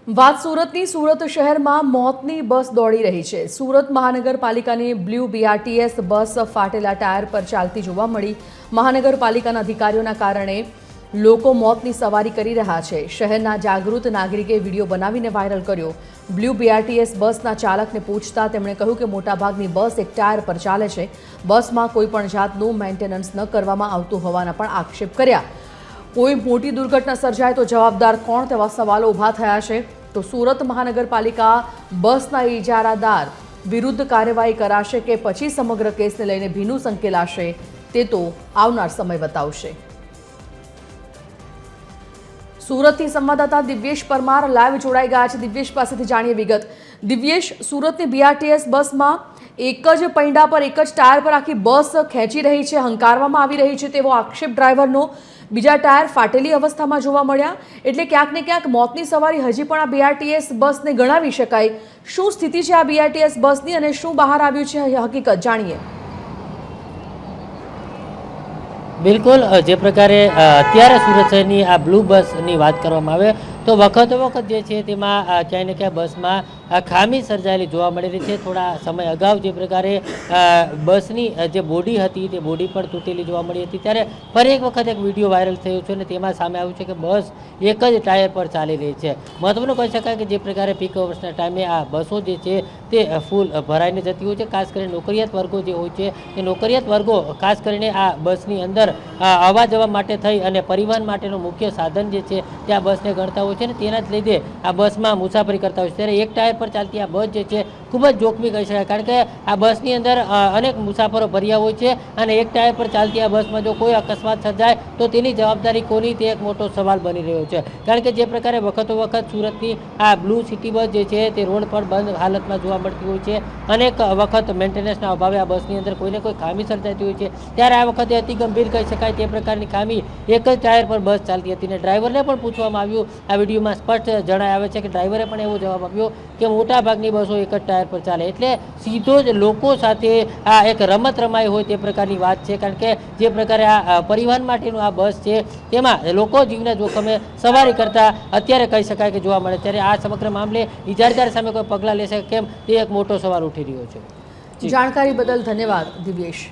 વાત સુરતની સુરત શહેરમાં મોતની બસ દોડી રહી છે। સુરત મહાનગરપાલિકાની બ્લુ BRTS બસ ફાટેલા ટાયર પર ચાલતી જોવા મળી। મહાનગરપાલિકાના અધિકારીઓના કારણે લોકો મોતની સવારી કરી રહ્યા છે। શહેરના જાગૃત નાગરિકે વિડીયો બનાવીને વાયરલ કર્યો। બ્લુ BRTS બસના ચાલકને પૂછતા તેમણે કહ્યું કે મોટાભાગની બસ એક ટાયર પર ચાલે છે। બસમાં કોઈ પણ જાતનું મેન્ટેનન્સ ન કરવામાં આવતું હોવાના પણ આક્ષેપ કર્યા। કોઈ મોટી દુર્ઘટના સર્જાય તો જવાબદાર કોણ તેવા સવાલો ઊભા થયા છે। તો સુરત મહાનગરપાલિકા બસના ઇજારાદાર વિરુદ્ધ કાર્યવાહી કરાશે કે પછી સમગ્ર કેસને લઈને ભીનું સંકેલાશે તે તો આવનાર સમય બતાવશે। સુરતથી સંવાદદાતા દિવ્યેશ પરમાર લાઈવ જોડાઈ ગયા છે। દિવ્યેશ પાસેથી જાણીએ વિગત। દિવ્યેશ, સુરતની BRTS બસમાં એક જ પૈડા પર એક જ ટાયર પર આખી બસ ખેંચી રહી છે, હંકારવામાં આવી રહી છે તેવો આક્ષેપ ડ્રાઈવરનો। બીજા ટાયર ફાટેલી અવસ્થામાં જોવા મળ્યા, એટલે ક્યાંક ને ક્યાંક મોતની સવારી હજી પણ આ BRTS બસને ગણાવી શકાય। શું સ્થિતિ છે આ BRTS બસની અને શું બહાર આવ્યું છે હકીકત જાણીએ। બિલકુલ, જે પ્રકારે અત્યારે સુરત શહેરની આ બ્લુ બસની વાત કરવામાં આવે તો વખતો વખત જે છે તેમાં ક્યાંય ને ક્યાંય બસમાં ખામી સર્જાયેલી જોવા મળી રહી છે। થોડા સમય અગાઉ જે પ્રકારે બસની જે બોડી હતી તે બોડી પણ તૂટેલી જોવા મળી હતી, ત્યારે ફરી એક વખત એક વિડીયો વાયરલ થયો છે અને તેમાં સામે આવ્યું છે કે બસ એક જ ટાયર પર ચાલી રહી છે। મહત્વનું કહી શકાય કે જે પ્રકારે પીક અવર્સના ટાઈમે આ બસો જે છે તે ફૂલ ભરાઈને જતી હોય છે। ખાસ કરીને નોકરિયાત વર્ગો જે હોય છે તે નોકરિયાત વર્ગો ખાસ કરીને આ બસની અંદર આવવા જવા માટે થઈ અને પરિવહન માટેનું મુખ્ય સાધન જે છે તે આ બસને ગણતા હોય છે, અને તેના જ લીધે આ બસમાં મુસાફરી કરતા હોય છે। ત્યારે એક ટાયર પર ચાલતી આ બસ જે છે ખૂબ જ જોખમી કહી શકાય, કારણ કે આ બસની અંદર અનેક મુસાફરો ભર્યા હોય છે અને એક ટાયર પર ચાલતી આ બસમાં જો કોઈ અકસ્માત સર્જાય તો તેની જવાબદારી કોની, તે એક મોટો સવાલ બની રહ્યો છે। કારણ કે જે પ્રકારે વખતો વખત સુરતની આ બ્લુ સિટી બસ જે છે તે રોડ પર બંધ હાલતમાં જોવા મળતી હોય છે। અનેક વખત મેન્ટેનન્સના અભાવે આ બસની અંદર કોઈને કોઈ ખામી સર્જાતી હોય છે, ત્યારે આ વખતે અતિ ગંભીર કહી શકાય તે પ્રકારની ખામી એક જ ટાયર પર બસ ચાલતી હતી અને ડ્રાઈવરને પણ પૂછવામાં આવ્યું। આ વિડીયોમાં સ્પષ્ટ જણાય આવે છે કે ડ્રાઈવરે પણ એવો જવાબ આપ્યો કે મોટાભાગની બસો એક જ ટાયર પર ચાલે, એટલે સીધો જ લોકો સાથે આ એક રમત રમાઈ હોય તે પ્રકારની વાત છે। કારણ કે જે પ્રકારે આ પરિવહન માટેનું આ બસ છે તેમાં લોકો જીવના જોખમે સવારી કરતા અત્યારે કહી શકાય કે જોવા મળે, ત્યારે આ સમગ્ર મામલે ઇજારદાર સામે કોઈ પગલાં લેશે કેમ તે એક મોટો સવાલ ઉઠી રહ્યો છે। જાણકારી બદલ ધન્યવાદ દિવ્યેશ।